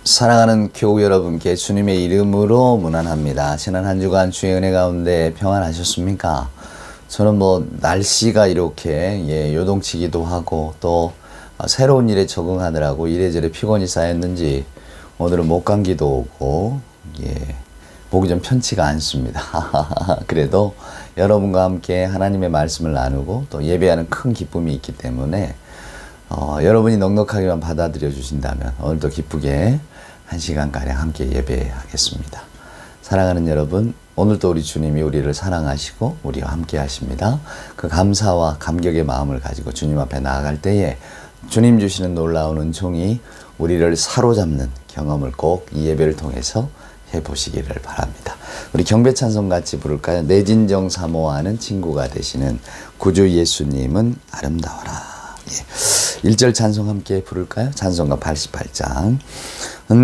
사랑하는 교우 여러분께 주님의 이름으로 문안합니다. 지난 한 주간 주의 은혜 가운데 평안하셨습니까? 저는 날씨가 이렇게 요동치기도 하고 또 새로운 일에 적응하느라고 이래저래 피곤이 쌓였는지 오늘은 목감기도 오고 목이 좀 편치가 않습니다. 그래도 여러분과 함께 하나님의 말씀을 나누고 또 예배하는 큰 기쁨이 있기 때문에 여러분이 넉넉하게만 받아들여 주신다면 오늘도 기쁘게 1시간가량 함께 예배하겠습니다. 사랑하는 여러분, 오늘도 우리 주님이 우리를 사랑하시고 우리와 함께 하십니다. 그 감사와 감격의 마음을 가지고 주님 앞에 나아갈 때에 주님 주시는 놀라운 은총이 우리를 사로잡는 경험을 꼭 이 예배를 통해서 해보시기를 바랍니다. 우리 경배 찬송 같이 부를까요? 내 진정 사모하는 친구가 되시는 구주 예수님은 아름다워라. 1절 찬송 함께 부를까요? 찬송가 88장.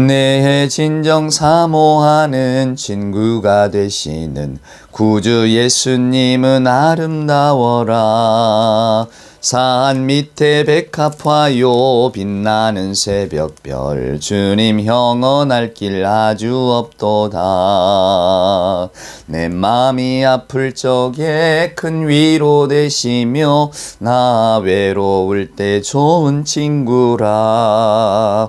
내 진정 사모하는 친구가 되시는 구주 예수님은 아름다워라. 산 밑에 백합화요 빛나는 새벽별 주님 형언할 길 아주 없도다. 내 맘이 아플 적에 큰 위로 되시며 나 외로울 때 좋은 친구라.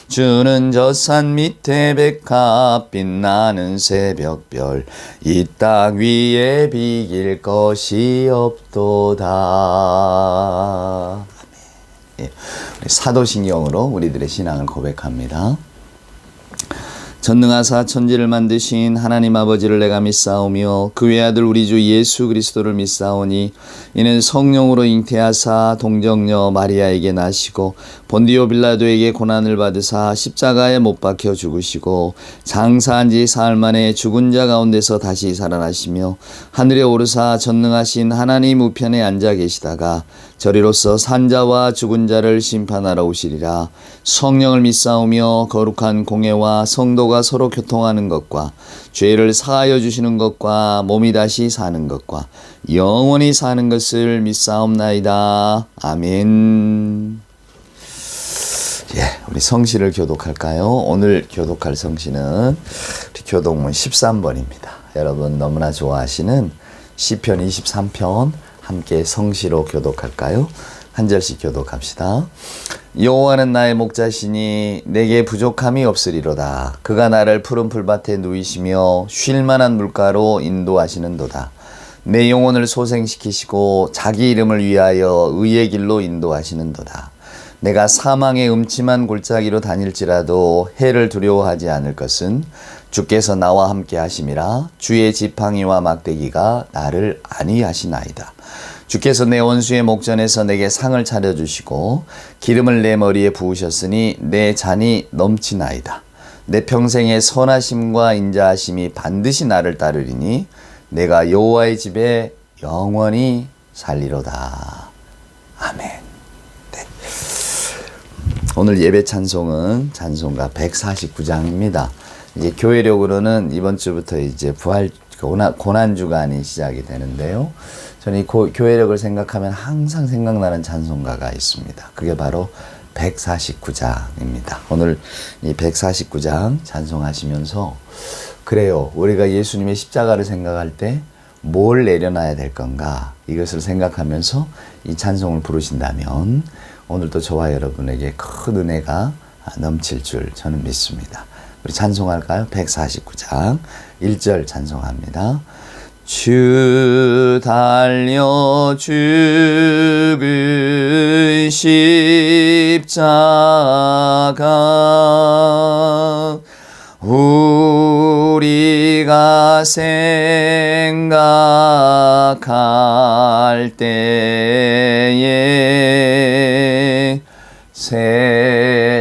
주는 저 산 밑에 백합 빛나는 새벽별 이 땅 위에 비길 것이 없도다. 아멘. 사도신경으로 우리들의 신앙을 고백합니다. 전능하사 천지를 만드신 하나님 아버지를 내가 믿사오며 그 외아들 우리 주 예수 그리스도를 믿사오니 이는 성령으로 잉태하사 동정녀 마리아에게 나시고 본디오 빌라도에게 고난을 받으사 십자가에 못 박혀 죽으시고 장사한 지 사흘 만에 죽은 자 가운데서 다시 살아나시며 하늘에 오르사 전능하신 하나님 우편에 앉아 계시다가 저리로서 산자와 죽은 자를 심판하러 오시리라. 성령을 믿사오며 거룩한 공예와 성도가 서로 교통하는 것과 죄를 사하여 주시는 것과 몸이 다시 사는 것과 영원히 사는 것을 믿사옵나이다. 아멘. 우리 성시를 교독할까요? 오늘 교독할 성시는 우리 교독문 13번입니다. 여러분 너무나 좋아하시는 시편 23편 함께 성시로 교독할까요? 한 절씩 교독합시다. 여호와는 나의 목자시니 내게 부족함이 없으리로다. 그가 나를 푸른 풀밭에 누이시며 쉴 만한 물가로 인도하시는도다. 내 영혼을 소생시키시고 자기 이름을 위하여 의의 길로 인도하시는도다. 내가 사망의 음침한 골짜기로 다닐지라도 해를 두려워하지 않을 것은 주께서 나와 함께 하심이라. 주의 지팡이와 막대기가 나를 안위하시나이다. 주께서 내 원수의 목전에서 내게 상을 차려주시고 기름을 내 머리에 부으셨으니 내 잔이 넘치나이다. 내 평생의 선하심과 인자하심이 반드시 나를 따르리니 내가 여호와의 집에 영원히 살리로다. 아멘. 오늘 예배 찬송은 찬송가 149장입니다. 이제 교회력으로는 이번 주부터 이제 부활 고난 주간이 시작이 되는데요. 저는 이 교회력을 생각하면 항상 생각나는 찬송가가 있습니다. 그게 바로 149장입니다. 오늘 이 149장 찬송하시면서 그래요. 우리가 예수님의 십자가를 생각할 때 뭘 내려놔야 될 건가? 이것을 생각하면서 이 찬송을 부르신다면 오늘도 저와 여러분에게 큰 은혜가 넘칠 줄 저는 믿습니다. 우리 찬송할까요? 149장 1절 찬송합니다. 주 달려 죽은 십자가 우리가 생각할 때에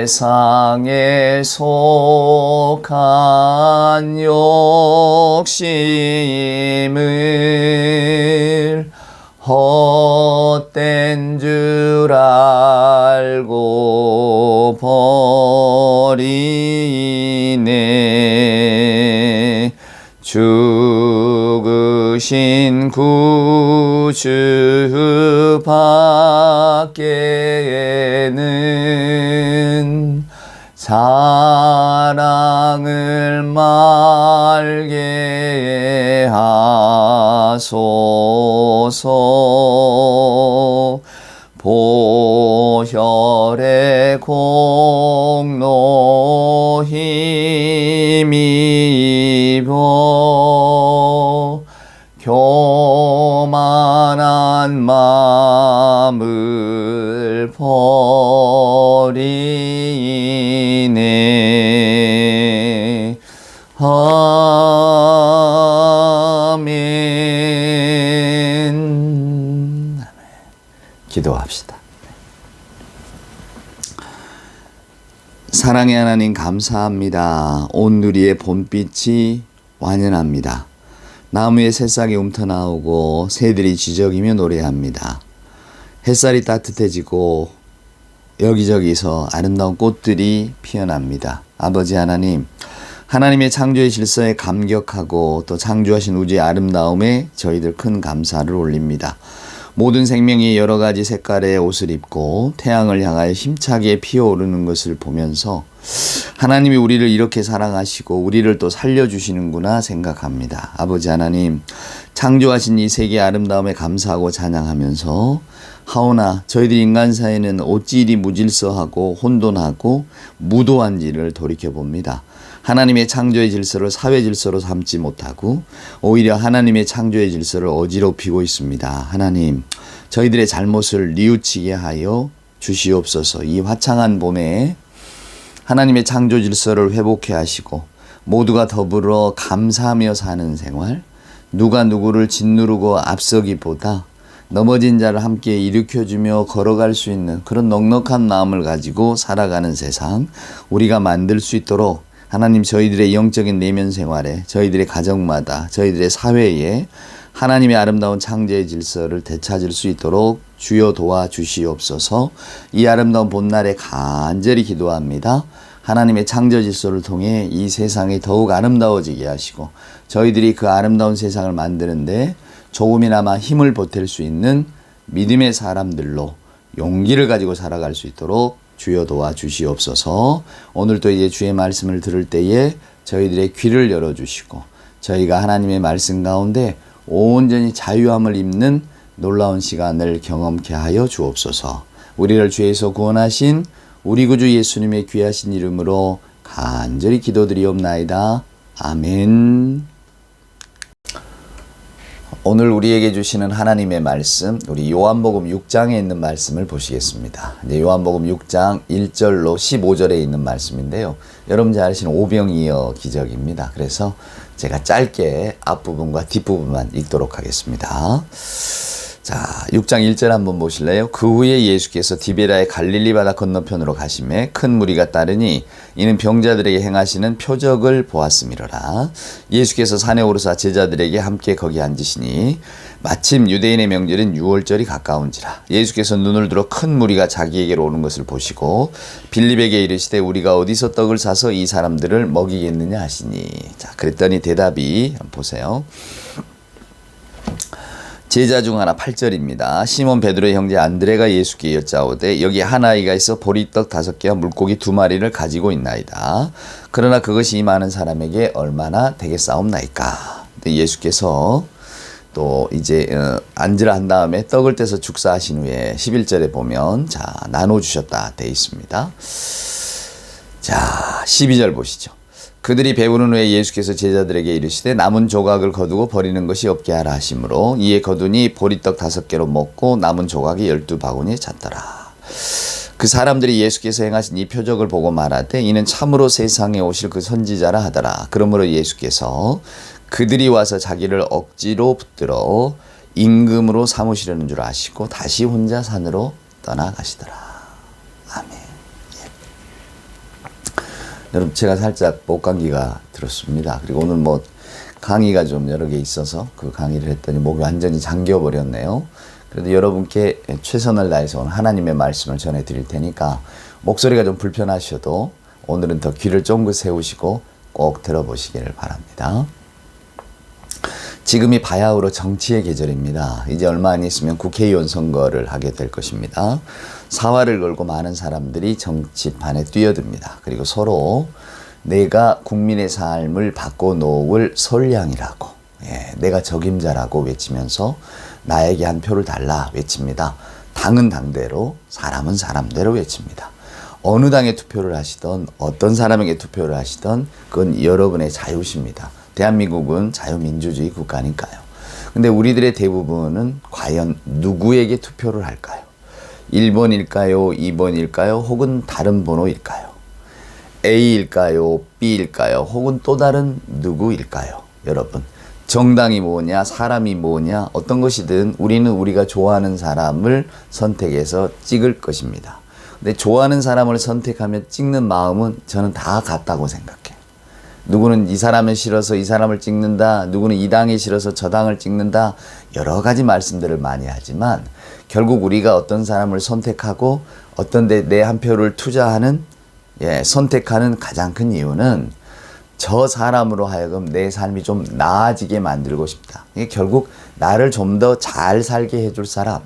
세상에 속한 욕심을 헛된 줄 알고 버리네. 죽으신 구주 밖에는 사랑을 말게 하소서. 보혈의 공로 힘입어 교만한 마음을 버리네. 아멘. 기도합시다. 사랑의 하나님 감사합니다. 온 누리의 봄빛이 완연합니다. 나무에 새싹이 움터나오고 새들이 지저귀며 노래합니다. 햇살이 따뜻해지고 여기저기서 아름다운 꽃들이 피어납니다. 아버지 하나님, 하나님의 창조의 질서에 감격하고 또 창조하신 우주의 아름다움에 저희들 큰 감사를 올립니다. 모든 생명이 여러 가지 색깔의 옷을 입고 태양을 향하여 힘차게 피어오르는 것을 보면서 하나님이 우리를 이렇게 사랑하시고 우리를 또 살려주시는구나 생각합니다. 아버지 하나님, 창조하신 이 세계의 아름다움에 감사하고 찬양하면서 하오나 저희들 인간 사회는 어찌 이리 무질서하고 혼돈하고 무도한지를 돌이켜봅니다. 하나님의 창조의 질서를 사회 질서로 삼지 못하고 오히려 하나님의 창조의 질서를 어지럽히고 있습니다. 하나님, 저희들의 잘못을 뉘우치게 하여 주시옵소서. 이 화창한 봄에 하나님의 창조 질서를 회복해 하시고 모두가 더불어 감사하며 사는 생활, 누가 누구를 짓누르고 앞서기보다 넘어진 자를 함께 일으켜주며 걸어갈 수 있는 그런 넉넉한 마음을 가지고 살아가는 세상 우리가 만들 수 있도록 하나님, 저희들의 영적인 내면 생활에, 저희들의 가정마다, 저희들의 사회에 하나님의 아름다운 창조의 질서를 되찾을 수 있도록 주여 도와주시옵소서. 이 아름다운 봄날에 간절히 기도합니다. 하나님의 창조 질서를 통해 이 세상이 더욱 아름다워지게 하시고 저희들이 그 아름다운 세상을 만드는데 조금이나마 힘을 보탤 수 있는 믿음의 사람들로 용기를 가지고 살아갈 수 있도록 주여 도와주시옵소서. 오늘도 이제 주의 말씀을 들을 때에 저희들의 귀를 열어주시고 저희가 하나님의 말씀 가운데 온전히 자유함을 입는 놀라운 시간을 경험케 하여 주옵소서. 우리를 죄에서 구원하신 우리 구주 예수님의 귀하신 이름으로 간절히 기도드리옵나이다. 아멘. 오늘 우리에게 주시는 하나님의 말씀, 우리 요한복음 6장에 있는 말씀을 보시겠습니다. 이제 요한복음 6장 1절로 15절에 있는 말씀인데요. 여러분 잘 아시는 오병이어 기적입니다. 그래서 제가 짧게 앞부분과 뒷부분만 읽도록 하겠습니다. 자, 6장 1절 한번 보실래요? 그 후에 예수께서 디베라의 갈릴리 바다 건너편으로 가시매 큰 무리가 따르니 이는 병자들에게 행하시는 표적을 보았음이로라. 예수께서 산에 오르사 제자들에게 함께 거기 앉으시니 마침 유대인의 명절인 유월절이 가까운지라. 예수께서 눈을 들어 큰 무리가 자기에게로 오는 것을 보시고 빌립에게 이르시되 우리가 어디서 떡을 사서 이 사람들을 먹이겠느냐 하시니. 자, 그랬더니 대답이 한번 보세요. 제자 중 하나 8절입니다. 시몬 베드로의 형제 안드레가 예수께 여짜오되 여기 한 아이가 있어 보리떡 5개와 물고기 2마리를 가지고 있나이다. 그러나 그것이 이 많은 사람에게 얼마나 되겠사옵나이까. 예수께서 또 이제 앉으라 한 다음에 떡을 떼서 축사하신 후에 11절에 보면 자 나눠주셨다 돼 있습니다. 자 12절 보시죠. 그들이 배부른 후에 예수께서 제자들에게 이르시되 남은 조각을 거두고 버리는 것이 없게 하라 하시므로 이에 거두니 보리떡 5개로 먹고 남은 조각이 12바구니에 찼더라. 그 사람들이 예수께서 행하신 이 표적을 보고 말하되 이는 참으로 세상에 오실 그 선지자라 하더라. 그러므로 예수께서 그들이 와서 자기를 억지로 붙들어 임금으로 삼으시려는 줄 아시고 다시 혼자 산으로 떠나가시더라. 아멘. 여러분 제가 살짝 목감기가 들었습니다. 그리고 오늘 뭐 강의가 좀 여러 개 있어서 그 강의를 했더니 목이 완전히 잠겨버렸네요. 그래도 여러분께 최선을 다해서 오늘 하나님의 말씀을 전해드릴 테니까 목소리가 좀 불편하셔도 오늘은 더 귀를 쫑긋 세우시고 꼭 들어보시기를 바랍니다. 지금이 바야흐로 정치의 계절입니다. 이제 얼마 안 있으면 국회의원 선거를 하게 될 것입니다. 사활을 걸고 많은 사람들이 정치판에 뛰어듭니다. 그리고 서로 내가 국민의 삶을 바꿔놓을 선량이라고, 내가 적임자라고 외치면서 나에게 한 표를 달라 외칩니다. 당은 당대로, 사람은 사람대로 외칩니다. 어느 당에 투표를 하시던 어떤 사람에게 투표를 하시던 그건 여러분의 자유십니다. 대한민국은 자유민주주의 국가니까요. 근데 우리들의 대부분은 과연 누구에게 투표를 할까요? 1번일까요? 2번일까요? 혹은 다른 번호일까요? A일까요? B일까요? 혹은 또 다른 누구일까요? 여러분, 정당이 뭐냐, 사람이 뭐냐, 어떤 것이든 우리는 우리가 좋아하는 사람을 선택해서 찍을 것입니다. 근데 좋아하는 사람을 선택하면 찍는 마음은 저는 다 같다고 생각해요. 누구는 이 사람을 싫어서 이 사람을 찍는다, 누구는 이 당이 싫어서 저 당을 찍는다, 여러 가지 말씀들을 많이 하지만 결국 우리가 어떤 사람을 선택하고 어떤 데 내 한 표를 투자하는, 선택하는 가장 큰 이유는 저 사람으로 하여금 내 삶이 좀 나아지게 만들고 싶다. 이게 결국 나를 좀 더 잘 살게 해줄 사람,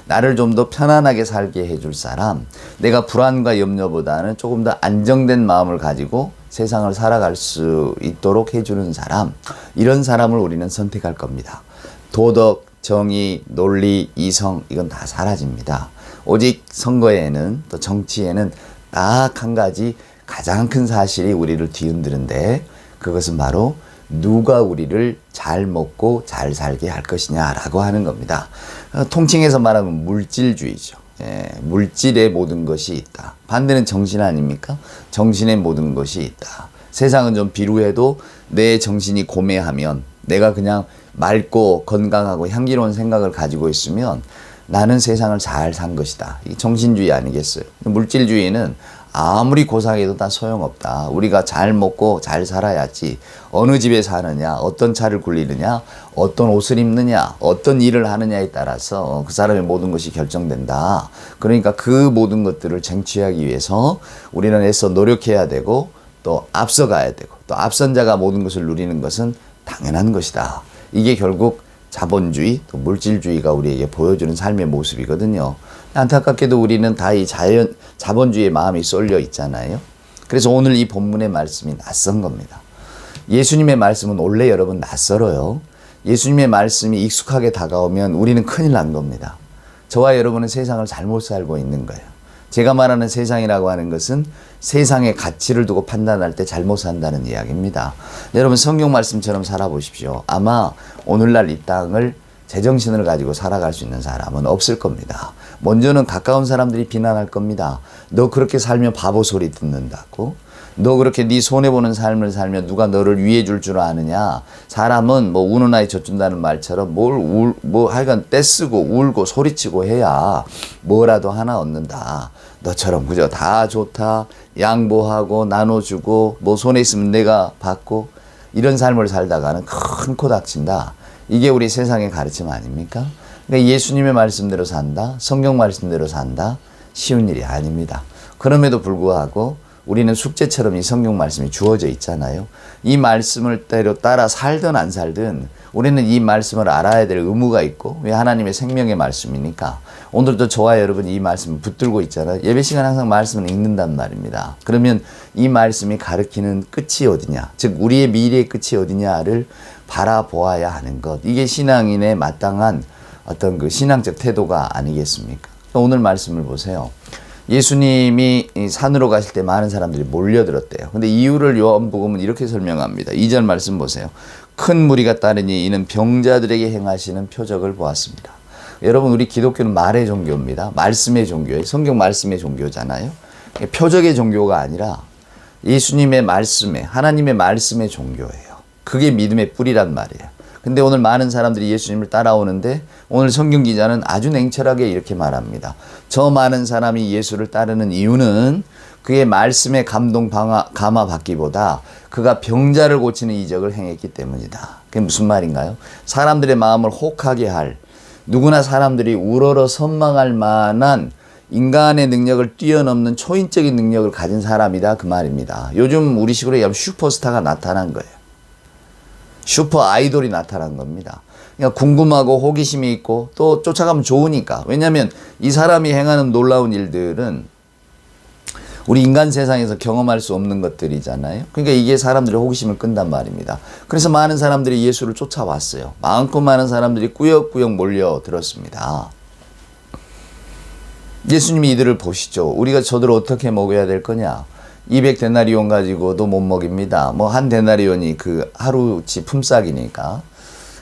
나를 좀 더 편안하게 살게 해줄 사람, 내가 불안과 염려보다는 조금 더 안정된 마음을 가지고 세상을 살아갈 수 있도록 해주는 사람, 이런 사람을 우리는 선택할 겁니다. 도덕, 정의, 논리, 이성, 이건 다 사라집니다. 오직 선거에는, 또 정치에는 딱 한 가지 가장 큰 사실이 우리를 뒤흔드는데, 그것은 바로 누가 우리를 잘 먹고 잘 살게 할 것이냐라고 하는 겁니다. 통칭해서 말하면 물질주의죠. 물질에 모든 것이 있다. 반대는 정신 아닙니까? 정신에 모든 것이 있다. 세상은 좀 비루해도 내 정신이 고매하면, 내가 그냥 맑고 건강하고 향기로운 생각을 가지고 있으면 나는 세상을 잘 산 것이다. 이게 정신주의 아니겠어요? 물질주의는 아무리 고상해도 다 소용없다. 우리가 잘 먹고 잘 살아야지. 어느 집에 사느냐, 어떤 차를 굴리느냐, 어떤 옷을 입느냐, 어떤 일을 하느냐에 따라서 그 사람의 모든 것이 결정된다. 그러니까 그 모든 것들을 쟁취하기 위해서 우리는 애써 노력해야 되고, 또 앞서가야 되고, 또 앞선 자가 모든 것을 누리는 것은 당연한 것이다. 이게 결국 자본주의, 또 물질주의가 우리에게 보여주는 삶의 모습이거든요. 안타깝게도 우리는 다 이 자본주의의 마음이 쏠려 있잖아요. 그래서 오늘 이 본문의 말씀이 낯선 겁니다. 예수님의 말씀은 원래 여러분 낯설어요. 예수님의 말씀이 익숙하게 다가오면 우리는 큰일 난 겁니다. 저와 여러분은 세상을 잘못 살고 있는 거예요. 제가 말하는 세상이라고 하는 것은 세상의 가치를 두고 판단할 때 잘못 산다는 이야기입니다. 여러분, 성경 말씀처럼 살아보십시오. 아마 오늘날 이 땅을 제정신을 가지고 살아갈 수 있는 사람은 없을 겁니다. 먼저는 가까운 사람들이 비난할 겁니다. 너 그렇게 살면 바보 소리 듣는다고? 너 그렇게 네 손해보는 삶을 살면 누가 너를 위해 줄 줄 아느냐? 사람은 뭐 우는 아이 젖준다는 말처럼 하여간 떼쓰고 울고 소리치고 해야 뭐라도 하나 얻는다. 너처럼 그저 다 좋다, 양보하고 나눠주고 뭐 손에 있으면 내가 받고 이런 삶을 살다가는 큰 코 닥친다. 이게 우리 세상의 가르침 아닙니까? 그러니까 예수님의 말씀대로 산다, 성경 말씀대로 산다, 쉬운 일이 아닙니다. 그럼에도 불구하고 우리는 숙제처럼 이 성경 말씀이 주어져 있잖아요. 이 말씀을 따라 살든 안 살든 우리는 이 말씀을 알아야 될 의무가 있고, 왜 하나님의 생명의 말씀이니까. 오늘도 저와 여러분이 이 말씀을 붙들고 있잖아요. 예배 시간 항상 말씀을 읽는단 말입니다. 그러면 이 말씀이 가리키는 끝이 어디냐, 즉 우리의 미래의 끝이 어디냐를 바라보아야 하는 것, 이게 신앙인의 마땅한 어떤 그 신앙적 태도가 아니겠습니까? 오늘 말씀을 보세요. 예수님이 산으로 가실 때 많은 사람들이 몰려들었대요. 근데 이유를 요한복음은 이렇게 설명합니다. 2절 말씀 보세요. 큰 무리가 따르니 이는 병자들에게 행하시는 표적을 보았습니다. 여러분, 우리 기독교는 말의 종교입니다. 말씀의 종교예요. 성경 말씀의 종교잖아요. 표적의 종교가 아니라 예수님의 말씀에, 하나님의 말씀의 종교예요. 그게 믿음의 뿌리란 말이에요. 근데 오늘 많은 사람들이 예수님을 따라오는데 오늘 성경 기자는 아주 냉철하게 이렇게 말합니다. 저 많은 사람이 예수를 따르는 이유는 그의 말씀에 감화 받기보다 그가 병자를 고치는 이적을 행했기 때문이다. 그게 무슨 말인가요? 사람들의 마음을 혹하게 할, 누구나 사람들이 우러러 선망할 만한 인간의 능력을 뛰어넘는 초인적인 능력을 가진 사람이다, 그 말입니다. 요즘 우리 식으로 얘기하면 슈퍼스타가 나타난 거예요. 슈퍼 아이돌이 나타난 겁니다. 그러니까 궁금하고 호기심이 있고 또 쫓아가면 좋으니까. 왜냐하면 이 사람이 행하는 놀라운 일들은 우리 인간 세상에서 경험할 수 없는 것들이잖아요. 그러니까 이게 사람들의 호기심을 끈단 말입니다. 그래서 많은 사람들이 예수를 쫓아왔어요. 많고 많은 사람들이 꾸역꾸역 몰려들었습니다. 예수님이 이들을 보시죠. 우리가 저들을 어떻게 먹여야 될 거냐. 200데나리온 가지고도 못 먹입니다. 뭐 한 데나리온이 그 하루치 품삯이니까.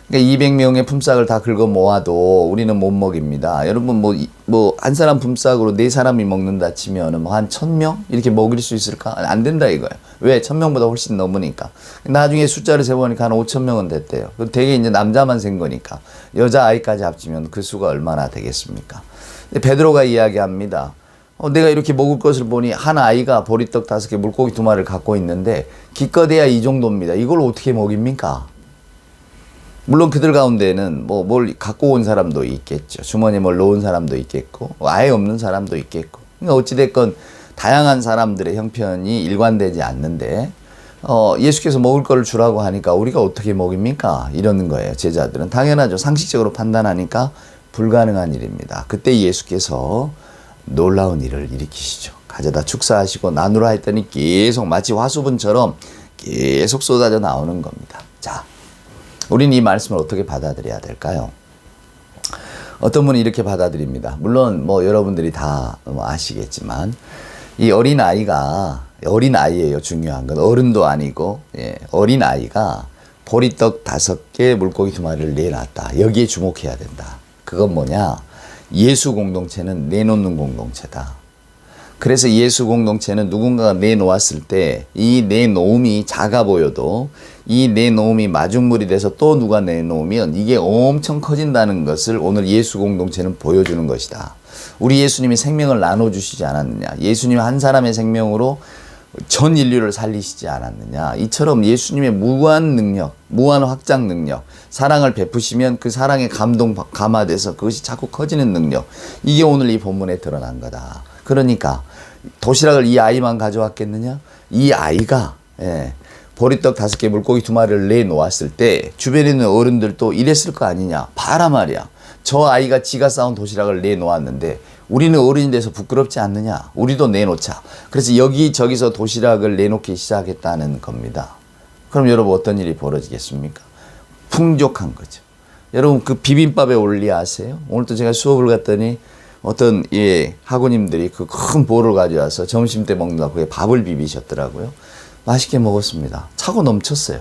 그러니까 200명의 품삯을 다 긁어 모아도 우리는 못 먹입니다. 여러분 뭐 한 사람 품삯으로 4사람이 먹는다 치면 뭐 한 1000명 이렇게 먹일 수 있을까? 안 된다 이거예요. 왜? 1000명보다 훨씬 넘으니까. 나중에 숫자를 세보니까 한 5000명은 됐대요. 되게 이제 남자만 센 거니까. 여자 아이까지 합치면 그 수가 얼마나 되겠습니까? 베드로가 이야기합니다. 내가 이렇게 먹을 것을 보니 한 아이가 보리떡 5개 물고기 2마리를 갖고 있는데 기껏해야 이 정도입니다. 이걸 어떻게 먹입니까? 물론 그들 가운데는 뭐 뭘 갖고 온 사람도 있겠죠. 주머니에 뭘 넣은 사람도 있겠고 아예 없는 사람도 있겠고. 그러니까 어찌됐건 다양한 사람들의 형편이 일관되지 않는데 예수께서 먹을 거를 주라고 하니까 우리가 어떻게 먹입니까? 이러는 거예요. 제자들은. 당연하죠. 상식적으로 판단하니까 불가능한 일입니다. 그때 예수께서 놀라운 일을 일으키시죠. 가져다 축사하시고 나누라 했더니 계속 마치 화수분처럼 계속 쏟아져 나오는 겁니다. 자, 우리는 이 말씀을 어떻게 받아들여야 될까요? 어떤 분은 이렇게 받아들입니다. 물론 뭐 여러분들이 다 아시겠지만 이 어린아이예요. 중요한 건 어른도 아니고 어린아이가 보리떡 5개 물고기 2마리를 내놨다. 여기에 주목해야 된다. 그건 뭐냐? 예수 공동체는 내놓는 공동체다. 그래서 예수 공동체는 누군가가 내놓았을 때 이 내놓음이 작아 보여도 이 내놓음이 마중물이 돼서 또 누가 내놓으면 이게 엄청 커진다는 것을 오늘 예수 공동체는 보여주는 것이다. 우리 예수님이 생명을 나눠주시지 않았느냐. 예수님 한 사람의 생명으로 전 인류를 살리시지 않았느냐. 이처럼 예수님의 무한 능력, 무한 확장 능력, 사랑을 베푸시면 그 사랑에 감화돼서 그것이 자꾸 커지는 능력. 이게 오늘 이 본문에 드러난 거다. 그러니까 도시락을 이 아이만 가져왔겠느냐? 이 아이가 보리떡 5개 물고기 2마리를 내놓았을 때 주변에 있는 어른들도 이랬을 거 아니냐. 봐라 말이야. 저 아이가 지가 싸운 도시락을 내놓았는데 우리는 어른이 돼서 부끄럽지 않느냐. 우리도 내놓자. 그래서 여기저기서 도시락을 내놓기 시작했다는 겁니다. 그럼 여러분 어떤 일이 벌어지겠습니까? 풍족한 거죠. 여러분 그 비빔밥에 원리 아세요? 오늘도 제가 수업을 갔더니 어떤 학우님들이 그 큰 볼을 가져와서 점심때 먹는다고 그게 밥을 비비셨더라고요. 맛있게 먹었습니다. 차고 넘쳤어요.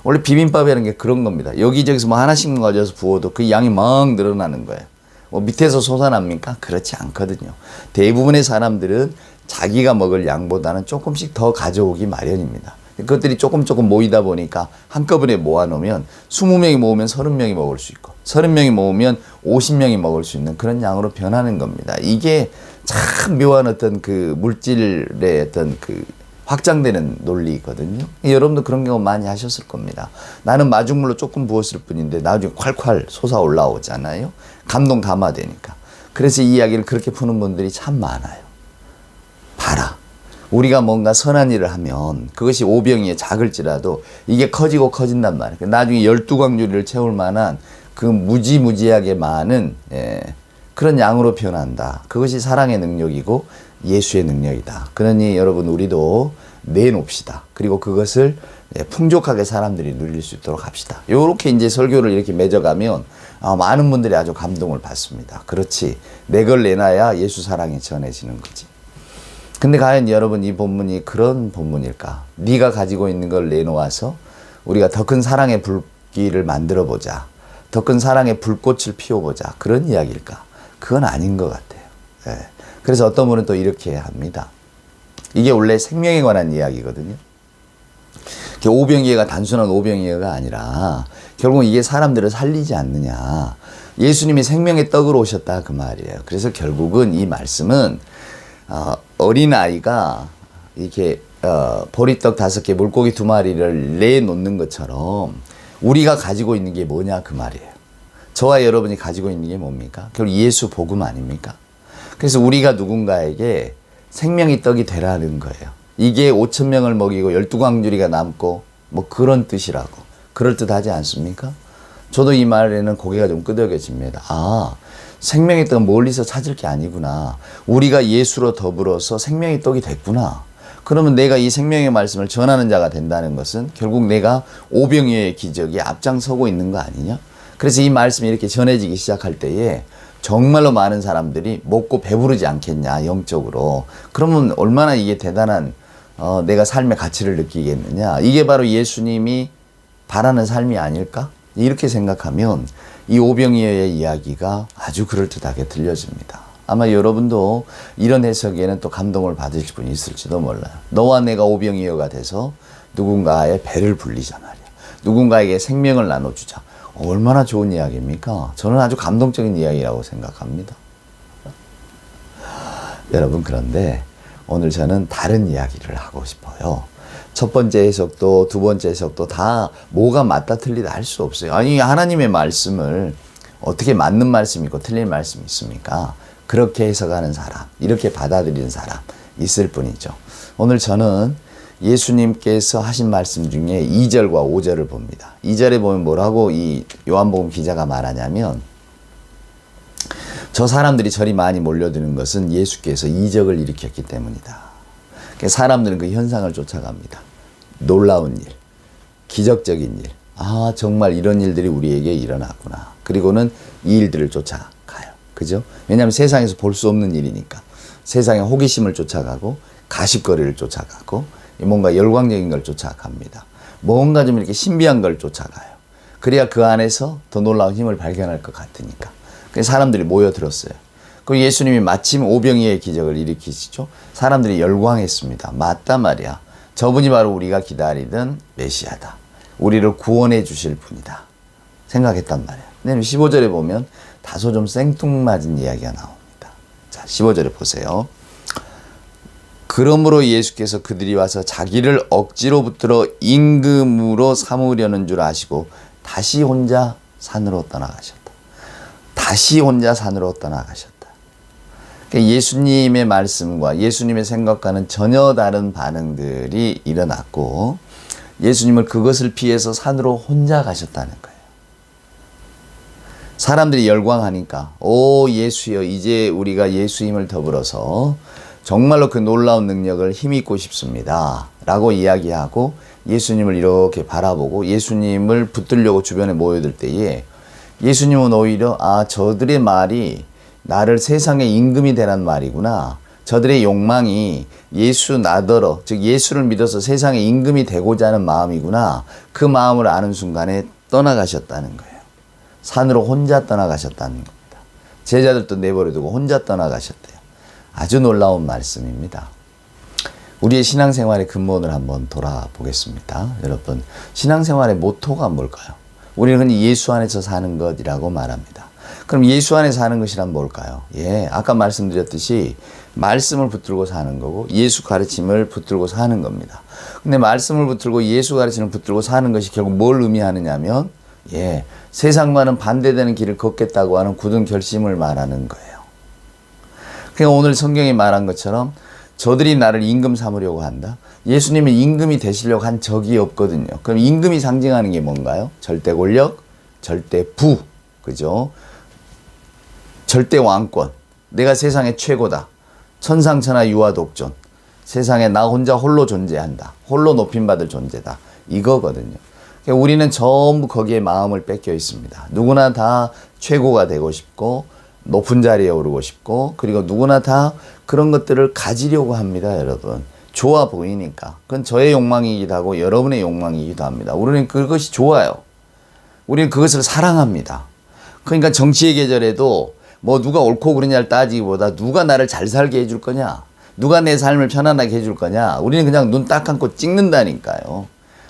원래 비빔밥이라는 게 그런 겁니다. 여기저기서 뭐 하나씩만 가져와서 부어도 그 양이 막 늘어나는 거예요. 뭐 밑에서 솟아납니까? 그렇지 않거든요. 대부분의 사람들은 자기가 먹을 양보다는 조금씩 더 가져오기 마련입니다. 그것들이 조금 모이다 보니까 한꺼번에 모아놓으면 20명이 모으면 30명이 먹을 수 있고 30명이 모으면 50명이 먹을 수 있는 그런 양으로 변하는 겁니다. 이게 참 묘한 어떤 그 물질의 어떤 그 확장되는 논리거든요. 여러분도 그런 경우 많이 하셨을 겁니다. 나는 마중물로 조금 부었을 뿐인데 나중에 콸콸 솟아 올라오잖아요. 감동 감화되니까. 그래서 이 이야기를 그렇게 푸는 분들이 참 많아요. 봐라. 우리가 뭔가 선한 일을 하면 그것이 오병이에 작을지라도 이게 커지고 커진단 말이에요. 나중에 12광주리를 채울 만한 그 무지무지하게 많은 그런 양으로 변한다. 그것이 사랑의 능력이고 예수의 능력이다. 그러니 여러분 우리도 내놓읍시다. 그리고 그것을 풍족하게 사람들이 누릴 수 있도록 합시다. 이렇게 이제 설교를 이렇게 맺어가면 많은 분들이 아주 감동을 받습니다. 그렇지. 내 걸 내놔야 예수 사랑이 전해지는 거지. 근데 과연 여러분 이 본문이 그런 본문일까? 네가 가지고 있는 걸 내놓아서 우리가 더 큰 사랑의 불길을 만들어 보자. 더 큰 사랑의 불꽃을 피워보자. 그런 이야기일까? 그건 아닌 것 같아요. 그래서 어떤 분은 또 이렇게 합니다. 이게 원래 생명에 관한 이야기거든요. 오병이어가 단순한 오병이어가 아니라 결국 이게 사람들을 살리지 않느냐. 예수님이 생명의 떡으로 오셨다 그 말이에요. 그래서 결국은 이 말씀은 어린아이가 이렇게 보리떡 5개 물고기 2마리를 내놓는 것처럼 우리가 가지고 있는 게 뭐냐 그 말이에요. 저와 여러분이 가지고 있는 게 뭡니까? 결국 예수 복음 아닙니까? 그래서 우리가 누군가에게 생명의 떡이 되라는 거예요. 이게 5,000명을 먹이고 12광주리가 남고 뭐 그런 뜻이라고. 그럴듯하지 않습니까? 저도 이 말에는 고개가 좀 끄덕여집니다. 아, 생명의 떡은 멀리서 찾을 게 아니구나. 우리가 예수로 더불어서 생명의 떡이 됐구나. 그러면 내가 이 생명의 말씀을 전하는 자가 된다는 것은 결국 내가 오병이어의 기적에 앞장서고 있는 거 아니냐? 그래서 이 말씀이 이렇게 전해지기 시작할 때에 정말로 많은 사람들이 먹고 배부르지 않겠냐, 영적으로. 그러면 얼마나 이게 대단한 내가 삶의 가치를 느끼겠느냐. 이게 바로 예수님이 바라는 삶이 아닐까? 이렇게 생각하면 이 오병이어의 이야기가 아주 그럴듯하게 들려집니다. 아마 여러분도 이런 해석에는 또 감동을 받으실 분이 있을지도 몰라요. 너와 내가 오병이어가 돼서 누군가의 배를 불리자 말이야. 누군가에게 생명을 나눠주자. 얼마나 좋은 이야기입니까? 저는 아주 감동적인 이야기라고 생각합니다. 여러분, 그런데 오늘 저는 다른 이야기를 하고 싶어요. 첫 번째 해석도 두 번째 해석도 다 뭐가 맞다 틀리다 할 수 없어요. 아니, 하나님의 말씀을 어떻게 맞는 말씀이 있고 틀린 말씀이 있습니까? 그렇게 해석하는 사람, 이렇게 받아들이는 사람 있을 뿐이죠. 오늘 저는 예수님께서 하신 말씀 중에 2절과 5절을 봅니다. 2절에 보면 뭐라고 이 요한복음 기자가 말하냐면, 저 사람들이 저리 많이 몰려드는 것은 예수께서 이적을 일으켰기 때문이다. 사람들은 그 현상을 쫓아갑니다. 놀라운 일, 기적적인 일. 아, 정말 이런 일들이 우리에게 일어났구나. 그리고는 이 일들을 쫓아가요. 그죠? 왜냐하면 세상에서 볼 수 없는 일이니까. 세상의 호기심을 쫓아가고 가십거리를 쫓아가고 뭔가 열광적인 걸 쫓아갑니다. 뭔가 좀 이렇게 신비한 걸 쫓아가요. 그래야 그 안에서 더 놀라운 힘을 발견할 것 같으니까. 그래서 사람들이 모여들었어요. 그리고 예수님이 마침 오병이어의 기적을 일으키시죠. 사람들이 열광했습니다. 맞단 말이야. 저분이 바로 우리가 기다리던 메시아다. 우리를 구원해 주실 분이다. 생각했단 말이야. 근데 15절에 보면 다소 좀 생뚱맞은 이야기가 나옵니다. 자, 15절에 보세요. 그러므로 예수께서 그들이 와서 자기를 억지로 붙들어 임금으로 삼으려는 줄 아시고 다시 혼자 산으로 떠나가셨다. 다시 혼자 산으로 떠나가셨다. 예수님의 말씀과 예수님의 생각과는 전혀 다른 반응들이 일어났고 예수님을 그것을 피해서 산으로 혼자 가셨다는 거예요. 사람들이 열광하니까 오 예수여, 이제 우리가 예수님을 더불어서 정말로 그 놀라운 능력을 힘입고 싶습니다 라고 이야기하고 예수님을 이렇게 바라보고 예수님을 붙들려고 주변에 모여들 때에 예수님은 오히려 저들의 말이 나를 세상의 임금이 되란 말이구나. 저들의 욕망이 예수 나더러, 즉 예수를 믿어서 세상의 임금이 되고자 하는 마음이구나. 그 마음을 아는 순간에 떠나가셨다는 거예요. 산으로 혼자 떠나가셨다는 겁니다. 제자들도 내버려두고 혼자 떠나가셨대요. 아주 놀라운 말씀입니다. 우리의 신앙생활의 근본을 한번 돌아보겠습니다. 여러분, 신앙생활의 모토가 뭘까요? 우리는 흔히 예수 안에서 사는 것이라고 말합니다. 그럼 예수 안에 사는 것이란 뭘까요? 예, 아까 말씀드렸듯이 말씀을 붙들고 사는 거고 예수 가르침을 붙들고 사는 겁니다. 근데 말씀을 붙들고 예수 가르침을 붙들고 사는 것이 결국 뭘 의미하느냐면 세상과는 반대되는 길을 걷겠다고 하는 굳은 결심을 말하는 거예요. 그러니까 오늘 성경이 말한 것처럼 저들이 나를 임금 삼으려고 한다. 예수님은 임금이 되시려고 한 적이 없거든요. 그럼 임금이 상징하는 게 뭔가요? 절대 권력, 절대 부, 그죠? 절대 왕권, 내가 세상의 최고다. 천상천하 유아독존, 세상에 나 혼자 홀로 존재한다. 홀로 높임받을 존재다. 이거거든요. 그러니까 우리는 전부 거기에 마음을 뺏겨 있습니다. 누구나 다 최고가 되고 싶고 높은 자리에 오르고 싶고 그리고 누구나 다 그런 것들을 가지려고 합니다. 여러분, 좋아 보이니까. 그건 저의 욕망이기도 하고 여러분의 욕망이기도 합니다. 우리는 그것이 좋아요. 우리는 그것을 사랑합니다. 그러니까 정치의 계절에도 뭐 누가 옳고 그르냐를 따지기보다 누가 나를 잘 살게 해줄 거냐, 누가 내 삶을 편안하게 해줄 거냐, 우리는 그냥 눈 딱 감고 찍는다니까요.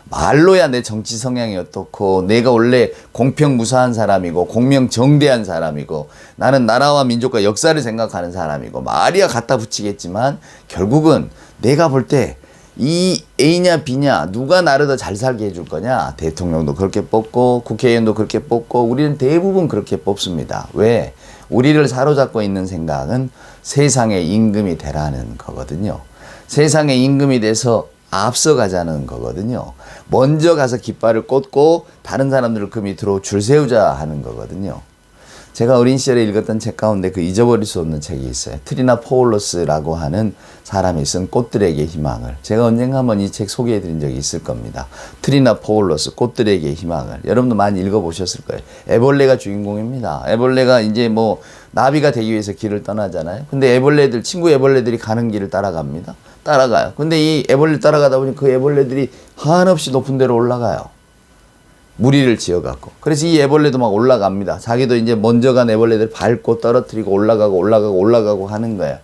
말로야 내 정치 성향이 어떻고 내가 원래 공평무사한 사람이고 공명정대한 사람이고 나는 나라와 민족과 역사를 생각하는 사람이고 말이야 갖다 붙이겠지만 결국은 내가 볼 때 이 A냐 B냐 누가 나를 더 잘 살게 해줄 거냐, 대통령도 그렇게 뽑고 국회의원도 그렇게 뽑고 우리는 대부분 그렇게 뽑습니다. 왜? 우리를 사로잡고 있는 생각은 세상의 임금이 되라는 거거든요. 세상의 임금이 돼서 앞서가자는 거거든요. 먼저 가서 깃발을 꽂고 다른 사람들을 그 밑으로 줄 세우자 하는 거거든요. 제가 어린 시절에 읽었던 책 가운데 그 잊어버릴 수 없는 책이 있어요. 트리나 포울로스라고 하는 사람이 쓴 꽃들에게 희망을. 제가 언젠가 한번 이 책 소개해드린 적이 있을 겁니다. 트리나 포울로스 꽃들에게 희망을. 여러분도 많이 읽어보셨을 거예요. 애벌레가 주인공입니다. 애벌레가 이제 뭐 나비가 되기 위해서 길을 떠나잖아요. 근데 애벌레들, 친구 애벌레들이 가는 길을 따라갑니다. 따라가요. 근데 이 애벌레 따라가다 보니 그 애벌레들이 한없이 높은 데로 올라가요. 무리를 지어갖고. 그래서 이 애벌레도 막 올라갑니다. 자기도 이제 먼저 간 애벌레들 밟고 떨어뜨리고 올라가고 하는 거예요.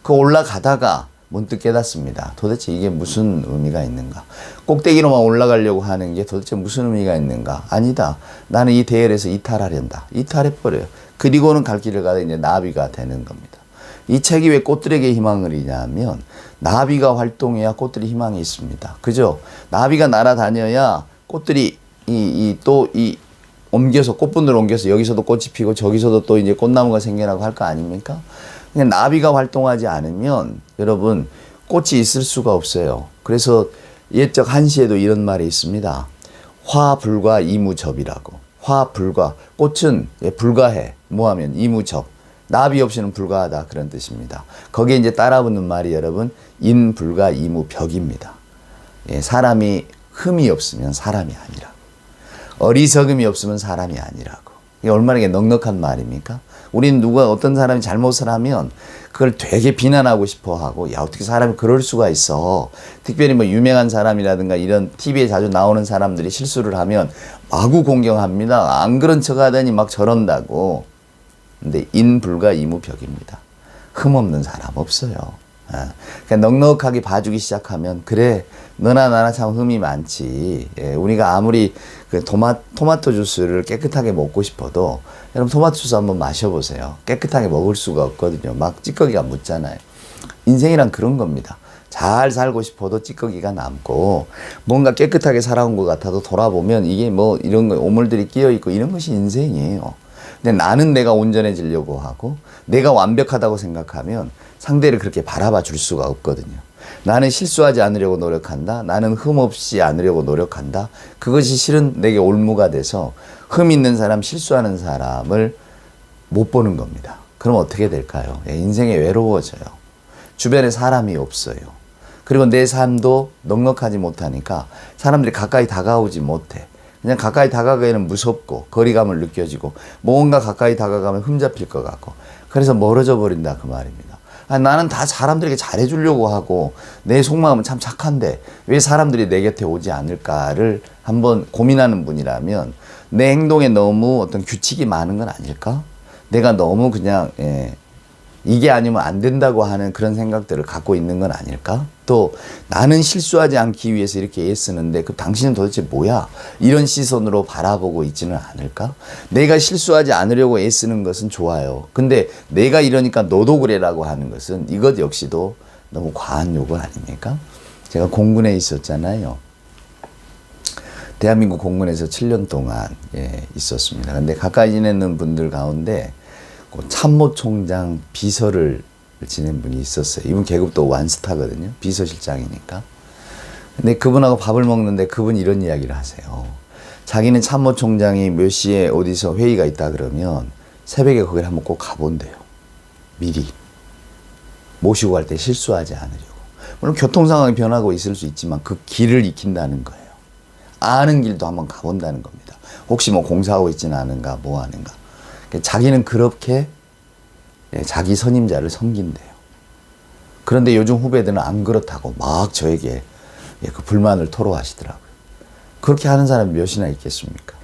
그 올라가다가 문득 깨닫습니다. 도대체 이게 무슨 의미가 있는가? 꼭대기로만 올라가려고 하는 게 도대체 무슨 의미가 있는가? 아니다. 나는 이 대열에서 이탈하련다. 이탈해버려요. 그리고는 갈 길을 가다 이제 나비가 되는 겁니다. 이 책이 왜 꽃들에게 희망을이냐면 나비가 활동해야 꽃들이 희망이 있습니다. 그죠? 나비가 날아다녀야 꽃들이 옮겨서 꽃분들 옮겨서 여기서도 꽃이 피고 저기서도 또 이제 꽃나무가 생겨나고 할 거 아닙니까? 그냥 나비가 활동하지 않으면 여러분 꽃이 있을 수가 없어요. 그래서 옛적 한시에도 이런 말이 있습니다. 화불과 이무접이라고. 화불과 꽃은 불가해. 뭐하면 이무접. 나비 없이는 불가하다 그런 뜻입니다. 거기에 이제 따라붙는 말이 여러분 인불가 이무벽입니다. 사람이 흠이 없으면 사람이 아니라. 어리석음이 없으면 사람이 아니라고. 이게 얼마나 넉넉한 말입니까? 우린 어떤 사람이 잘못을 하면 그걸 되게 비난하고 싶어 하고, 야, 어떻게 사람이 그럴 수가 있어. 특별히 뭐 유명한 사람이라든가 이런 TV에 자주 나오는 사람들이 실수를 하면 마구 공경합니다. 안 그런 척 하더니 막 저런다고. 근데 인불가 이무벽입니다. 흠 없는 사람 없어요. 그러니까 넉넉하게 봐주기 시작하면 그래 너나 나나 참 흠이 많지. 우리가 아무리 그 토마토 주스를 깨끗하게 먹고 싶어도 여러분 토마토 주스 한번 마셔보세요. 깨끗하게 먹을 수가 없거든요. 막 찌꺼기가 묻잖아요. 인생이란 그런 겁니다. 잘 살고 싶어도 찌꺼기가 남고 뭔가 깨끗하게 살아온 것 같아도 돌아보면 이게 뭐 이런 거 오물들이 끼어있고 이런 것이 인생이에요. 근데 나는 내가 온전해지려고 하고 내가 완벽하다고 생각하면 상대를 그렇게 바라봐 줄 수가 없거든요. 나는 실수하지 않으려고 노력한다. 나는 흠 없이 않으려고 노력한다. 그것이 실은 내게 올무가 돼서 흠 있는 사람, 실수하는 사람을 못 보는 겁니다. 그럼 어떻게 될까요? 인생이 외로워져요. 주변에 사람이 없어요. 그리고 내 삶도 넉넉하지 못하니까 사람들이 가까이 다가오지 못해. 그냥 가까이 다가가기에는 무섭고 거리감을 느껴지고 뭔가 가까이 다가가면 흠잡힐 것 같고 그래서 멀어져 버린다 그 말입니다. 나는 다 사람들에게 잘해주려고 하고 내 속마음은 참 착한데 왜 사람들이 내 곁에 오지 않을까를 한번 고민하는 분이라면 내 행동에 너무 어떤 규칙이 많은 건 아닐까? 내가 너무 그냥 이게 아니면 안 된다고 하는 그런 생각들을 갖고 있는 건 아닐까? 또 나는 실수하지 않기 위해서 이렇게 애쓰는데 그 당신은 도대체 뭐야? 이런 시선으로 바라보고 있지는 않을까? 내가 실수하지 않으려고 애쓰는 것은 좋아요. 근데 내가 이러니까 너도 그래라고 하는 것은 이것 역시도 너무 과한 요구 아닙니까? 제가 공군에 있었잖아요. 대한민국 공군에서 7년 동안 있었습니다. 근데 가까이 지내는 분들 가운데 참모총장 비서를 지낸 분이 있었어요. 이분 계급도 완스타거든요. 비서실장이니까. 근데 그분하고 밥을 먹는데 그분이 이런 이야기를 하세요. 자기는 참모총장이 몇 시에 어디서 회의가 있다 그러면 새벽에 거기를 한번 꼭 가본대요. 미리. 모시고 갈 때 실수하지 않으려고. 물론 교통 상황이 변하고 있을 수 있지만 그 길을 익힌다는 거예요. 아는 길도 한번 가본다는 겁니다. 혹시 뭐 공사하고 있지는 않은가 뭐 하는가. 자기는 그렇게 자기 선임자를 섬긴대요. 그런데 요즘 후배들은 안 그렇다고 막 저에게 그 불만을 토로하시더라고요. 그렇게 하는 사람이 몇이나 있겠습니까?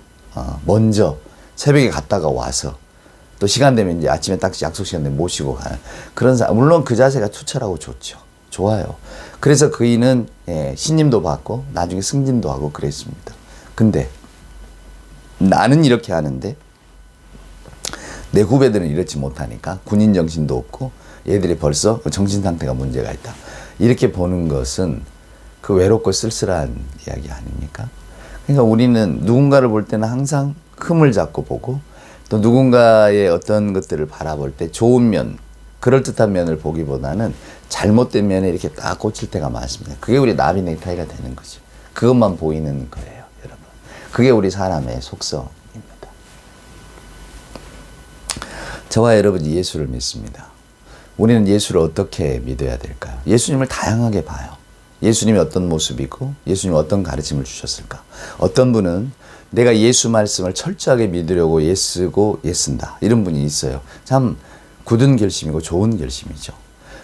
먼저 새벽에 갔다가 와서 또 시간 되면 이제 아침에 딱 약속 시간 되면 모시고 가는 그런 사람. 물론 그 자세가 투철하고 좋죠. 좋아요. 그래서 그이는 신임도 받고 나중에 승진도 하고 그랬습니다. 근데 나는 이렇게 하는데 내 후배들은 이렇지 못하니까 군인 정신도 없고 얘들이 벌써 정신 상태가 문제가 있다. 이렇게 보는 것은 그 외롭고 쓸쓸한 이야기 아닙니까? 그러니까 우리는 누군가를 볼 때는 항상 흠을 잡고 보고 또 누군가의 어떤 것들을 바라볼 때 좋은 면, 그럴듯한 면을 보기보다는 잘못된 면에 이렇게 딱 꽂힐 때가 많습니다. 그게 우리 나비 넥타이가 되는 거죠. 그것만 보이는 거예요, 여러분. 그게 우리 사람의 속성입니다. 저와 여러분이 예수를 믿습니다. 우리는 예수를 어떻게 믿어야 될까요? 예수님을 다양하게 봐요. 예수님이 어떤 모습이고 예수님이 어떤 가르침을 주셨을까? 어떤 분은 내가 예수 말씀을 철저하게 믿으려고 애쓰고 애쓴다, 이런 분이 있어요. 참 굳은 결심이고 좋은 결심이죠.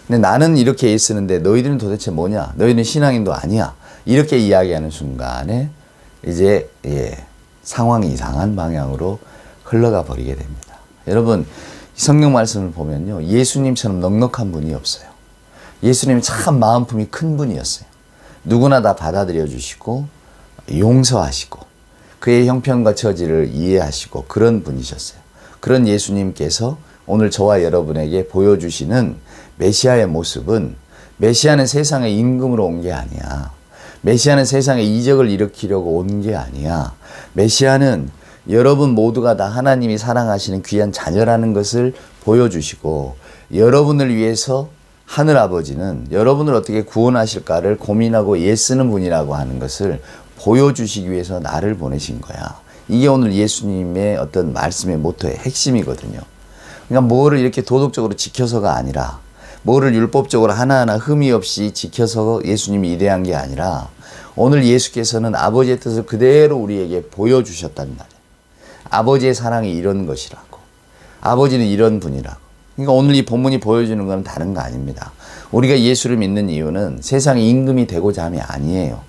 근데 나는 이렇게 애쓰는데 너희들은 도대체 뭐냐? 너희는 신앙인도 아니야. 이렇게 이야기하는 순간에 이제 상황이 이상한 방향으로 흘러가 버리게 됩니다. 여러분, 성경 말씀을 보면요, 예수님처럼 넉넉한 분이 없어요. 예수님이 참 마음품이 큰 분이었어요. 누구나 다 받아들여 주시고 용서하시고 그의 형편과 처지를 이해하시고 그런 분이셨어요. 그런 예수님께서 오늘 저와 여러분에게 보여주시는 메시아의 모습은, 메시아는 세상의 임금으로 온 게 아니야. 메시아는 세상에 이적을 일으키려고 온 게 아니야. 메시아는 여러분 모두가 다 하나님이 사랑하시는 귀한 자녀라는 것을 보여주시고, 여러분을 위해서 하늘아버지는 여러분을 어떻게 구원하실까를 고민하고 애쓰는 분이라고 하는 것을 보여주시기 위해서 나를 보내신 거야. 이게 오늘 예수님의 어떤 말씀의 모토의 핵심이거든요. 그러니까 뭐를 이렇게 도덕적으로 지켜서가 아니라, 뭐를 율법적으로 하나하나 흠이 없이 지켜서 예수님이 이래한 게 아니라, 오늘 예수께서는 아버지의 뜻을 그대로 우리에게 보여주셨단 말이에요. 아버지의 사랑이 이런 것이라고. 아버지는 이런 분이라고. 그러니까 오늘 이 본문이 보여주는 건 다른 거 아닙니다. 우리가 예수를 믿는 이유는 세상의 임금이 되고자 함이 아니에요.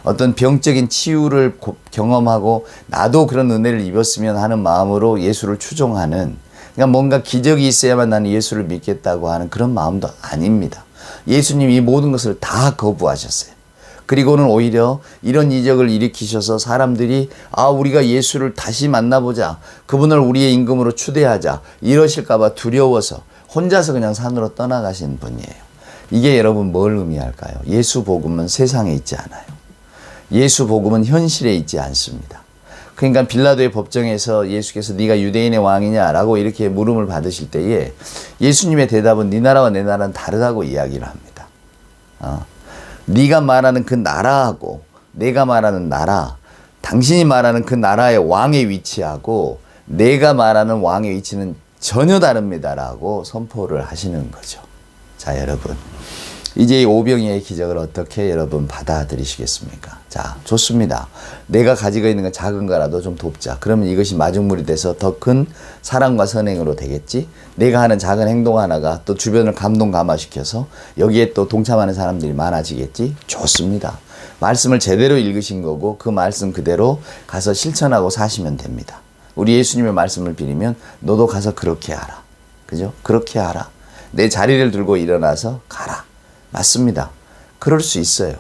어떤 병적인 치유를 경험하고 나도 그런 은혜를 입었으면 하는 마음으로 예수를 추종하는, 그러니까 뭔가 기적이 있어야만 나는 예수를 믿겠다고 하는 그런 마음도 아닙니다. 예수님이 이 모든 것을 다 거부하셨어요. 그리고는 오히려 이런 이적을 일으키셔서 사람들이 우리가 예수를 다시 만나보자, 그분을 우리의 임금으로 추대하자, 이러실까봐 두려워서 혼자서 그냥 산으로 떠나가신 분이에요. 이게 여러분 뭘 의미할까요? 예수 복음은 세상에 있지 않아요. 예수 복음은 현실에 있지 않습니다. 그러니까 빌라도의 법정에서 예수께서 네가 유대인의 왕이냐라고 이렇게 물음을 받으실 때에 예수님의 대답은 네 나라와 내 나라는 다르다고 이야기를 합니다. 네가 말하는 그 나라하고 내가 말하는 나라, 당신이 말하는 그 나라의 왕의 위치하고 내가 말하는 왕의 위치는 전혀 다릅니다라고 선포를 하시는 거죠. 자, 여러분, 이제 이 오병이의 기적을 어떻게 여러분 받아들이시겠습니까? 자, 좋습니다. 내가 가지고 있는 건 작은 거라도 좀 돕자. 그러면 이것이 마중물이 돼서 더 큰 사랑과 선행으로 되겠지. 내가 하는 작은 행동 하나가 또 주변을 감동 감화시켜서 여기에 또 동참하는 사람들이 많아지겠지. 좋습니다. 말씀을 제대로 읽으신 거고 그 말씀 그대로 가서 실천하고 사시면 됩니다. 우리 예수님의 말씀을 빌리면 너도 가서 그렇게 하라. 그죠? 그렇게 하라. 내 자리를 들고 일어나서 가라. 맞습니다. 그럴 수 있어요.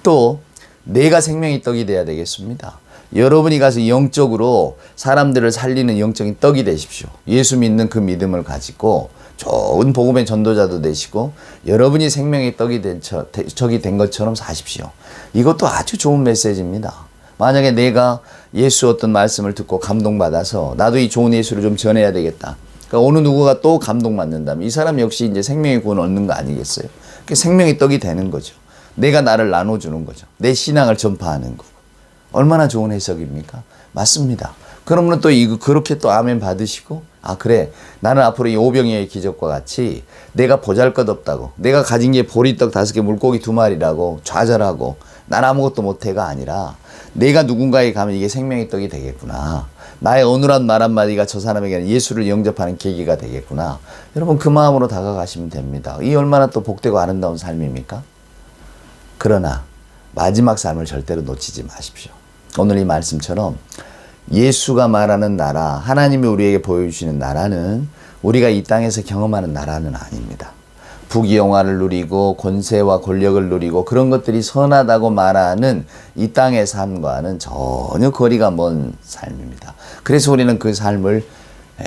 또 내가 생명의 떡이 돼야 되겠습니다. 여러분이 가서 영적으로 사람들을 살리는 영적인 떡이 되십시오. 예수 믿는 그 믿음을 가지고 좋은 복음의 전도자도 되시고 여러분이 생명의 떡이 된 것처럼 사십시오. 이것도 아주 좋은 메시지입니다. 만약에 내가 예수 어떤 말씀을 듣고 감동받아서 나도 이 좋은 예수를 좀 전해야 되겠다. 그러니까 어느 누구가 또 감동받는다면 이 사람 역시 이제 생명의 구원을 얻는 거 아니겠어요? 생명의 떡이 되는 거죠. 내가 나를 나눠주는 거죠. 내 신앙을 전파하는 거고. 얼마나 좋은 해석입니까? 맞습니다. 그러면 또 그렇게 또 아멘 받으시고, 그래, 나는 앞으로 이 오병이의 기적과 같이 내가 보잘것없다고, 내가 가진 게 보리떡 5개 물고기 2마리라고 좌절하고 난 아무것도 못해가 아니라 내가 누군가에 가면 이게 생명의 떡이 되겠구나. 나의 어눌한 말 한마디가 저 사람에게는 예수를 영접하는 계기가 되겠구나. 여러분 그 마음으로 다가가시면 됩니다. 이 얼마나 또 복되고 아름다운 삶입니까? 그러나 마지막 삶을 절대로 놓치지 마십시오. 오늘 이 말씀처럼 예수가 말하는 나라, 하나님이 우리에게 보여주시는 나라는 우리가 이 땅에서 경험하는 나라는 아닙니다. 부귀영화를 누리고 권세와 권력을 누리고 그런 것들이 선하다고 말하는 이 땅의 삶과는 전혀 거리가 먼 삶입니다. 그래서 우리는 그 삶을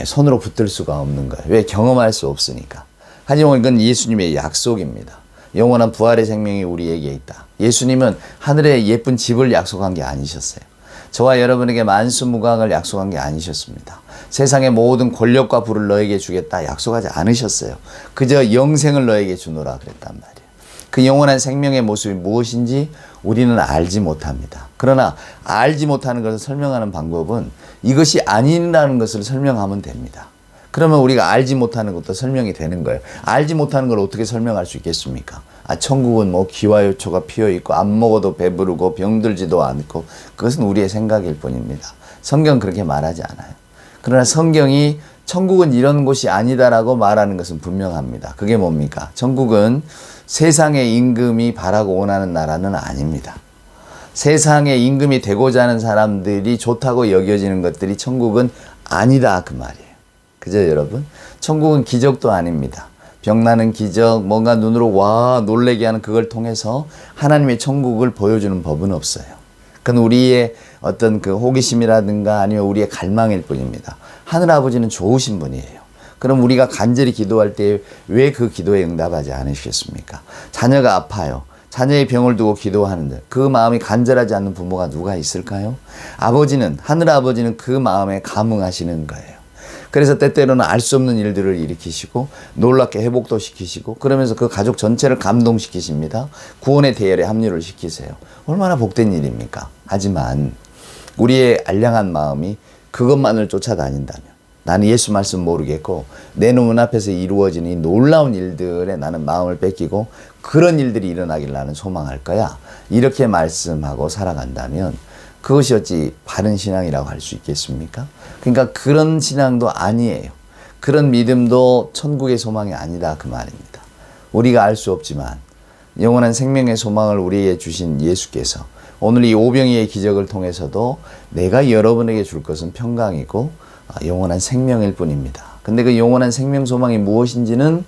손으로 붙들 수가 없는 거예요. 왜? 경험할 수 없으니까. 하지만 이건 예수님의 약속입니다. 영원한 부활의 생명이 우리에게 있다. 예수님은 하늘에 예쁜 집을 약속한 게 아니셨어요. 저와 여러분에게 만수무강을 약속한 게 아니셨습니다. 세상의 모든 권력과 부를 너에게 주겠다 약속하지 않으셨어요. 그저 영생을 너에게 주노라 그랬단 말이에요. 그 영원한 생명의 모습이 무엇인지 우리는 알지 못합니다. 그러나 알지 못하는 것을 설명하는 방법은 이것이 아니라는 것을 설명하면 됩니다. 그러면 우리가 알지 못하는 것도 설명이 되는 거예요. 알지 못하는 걸 어떻게 설명할 수 있겠습니까? 천국은 뭐 기와요초가 피어있고 안 먹어도 배부르고 병들지도 않고, 그것은 우리의 생각일 뿐입니다. 성경은 그렇게 말하지 않아요. 그러나 성경이 천국은 이런 곳이 아니다라고 말하는 것은 분명합니다. 그게 뭡니까? 천국은 세상의 임금이 바라고 원하는 나라는 아닙니다. 세상의 임금이 되고자 하는 사람들이 좋다고 여겨지는 것들이 천국은 아니다 그 말이에요. 그죠 여러분? 천국은 기적도 아닙니다. 병나는 기적, 뭔가 눈으로 와 놀래게 하는 그걸 통해서 하나님의 천국을 보여주는 법은 없어요. 그건 우리의 어떤 그 호기심이라든가 아니면 우리의 갈망일 뿐입니다. 하늘아버지는 좋으신 분이에요. 그럼 우리가 간절히 기도할 때 왜 그 기도에 응답하지 않으시겠습니까? 자녀가 아파요. 자녀의 병을 두고 기도하는데 그 마음이 간절하지 않는 부모가 누가 있을까요? 하늘아버지는 그 마음에 감응하시는 거예요. 그래서 때때로는 알 수 없는 일들을 일으키시고 놀랍게 회복도 시키시고 그러면서 그 가족 전체를 감동시키십니다. 구원의 대열에 합류를 시키세요. 얼마나 복된 일입니까? 하지만 우리의 알량한 마음이 그것만을 쫓아다닌다면, 나는 예수 말씀 모르겠고 내 눈앞에서 이루어지는 이 놀라운 일들에 나는 마음을 뺏기고 그런 일들이 일어나길 나는 소망할 거야, 이렇게 말씀하고 살아간다면 그것이 어찌 바른 신앙이라고 할 수 있겠습니까? 그러니까 그런 신앙도 아니에요. 그런 믿음도 천국의 소망이 아니다 그 말입니다. 우리가 알 수 없지만 영원한 생명의 소망을 우리에게 주신 예수께서 오늘 이 오병이의 기적을 통해서도 내가 여러분에게 줄 것은 평강이고 영원한 생명일 뿐입니다. 근데 그 영원한 생명 소망이 무엇인지는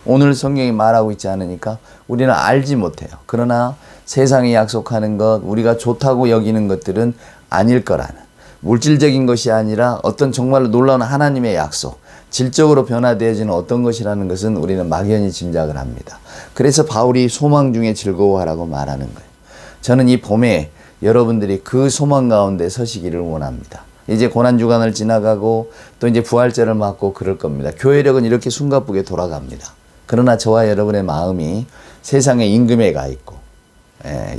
오늘 성경이 말하고 있지 않으니까 우리는 알지 못해요. 그러나 세상이 약속하는 것, 우리가 좋다고 여기는 것들은 아닐 거라는, 물질적인 것이 아니라 어떤 정말로 놀라운 하나님의 약속, 질적으로 변화되어지는 어떤 것이라는 것은 우리는 막연히 짐작을 합니다. 그래서 바울이 소망 중에 즐거워하라고 말하는 거예요. 저는 이 봄에 여러분들이 그 소망 가운데 서시기를 원합니다. 이제 고난주간을 지나가고 또 이제 부활절을 맞고 그럴 겁니다. 교회력은 이렇게 숨가쁘게 돌아갑니다. 그러나 저와 여러분의 마음이 세상의 임금에 가 있고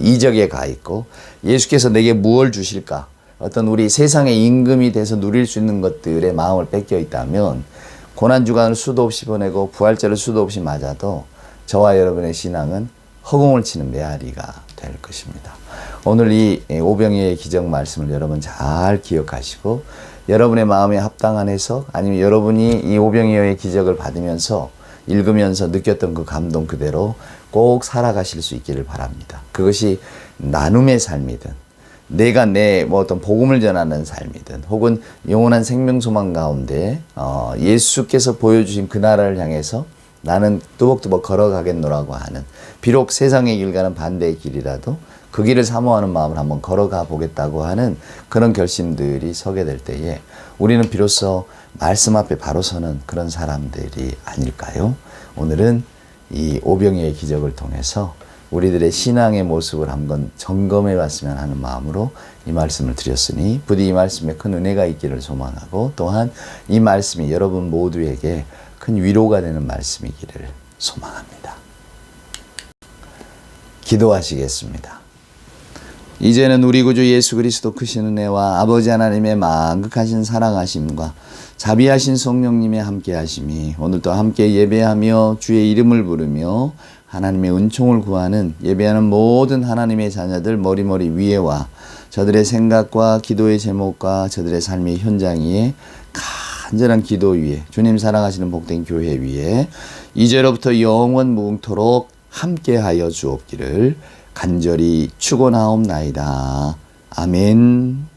이적에 가 있고 예수께서 내게 무엇을 주실까, 어떤 우리 세상의 임금이 돼서 누릴 수 있는 것들에 마음을 뺏겨 있다면 고난주간을 수도 없이 보내고 부활절을 수도 없이 맞아도 저와 여러분의 신앙은 허공을 치는 메아리가 될 것입니다. 오늘 이 오병이의 기적 말씀을 여러분 잘 기억하시고 여러분의 마음에 합당한 해석, 아니면 여러분이 이 오병이어의 기적을 받으면서 읽으면서 느꼈던 그 감동 그대로 꼭 살아가실 수 있기를 바랍니다. 그것이 나눔의 삶이든 내가 내 어떤 복음을 전하는 삶이든 혹은 영원한 생명소망 가운데 예수께서 보여주신 그 나라를 향해서 나는 뚜벅뚜벅 걸어가겠노라고 하는, 비록 세상의 길과는 반대의 길이라도 그 길을 사모하는 마음을 한번 걸어가 보겠다고 하는 그런 결심들이 서게 될 때에 우리는 비로소 말씀 앞에 바로 서는 그런 사람들이 아닐까요? 오늘은 이 오병이의 기적을 통해서 우리들의 신앙의 모습을 한번 점검해 봤으면 하는 마음으로 이 말씀을 드렸으니 부디 이 말씀에 큰 은혜가 있기를 소망하고 또한 이 말씀이 여러분 모두에게 큰 위로가 되는 말씀이기를 소망합니다. 기도하시겠습니다. 이제는 우리 구주 예수 그리스도 크신 은혜와 아버지 하나님의 만극하신 사랑하심과 자비하신 성령님의 함께하심이 오늘도 함께 예배하며 주의 이름을 부르며 하나님의 은총을 구하는 예배하는 모든 하나님의 자녀들 머리머리 위에와 저들의 생각과 기도의 제목과 저들의 삶의 현장 위에 간절한 기도 위에 주님 사랑하시는 복된 교회 위에 이제로부터 영원 무궁토록 함께하여 주옵기를 간절히 축원하옵나이다. 아멘.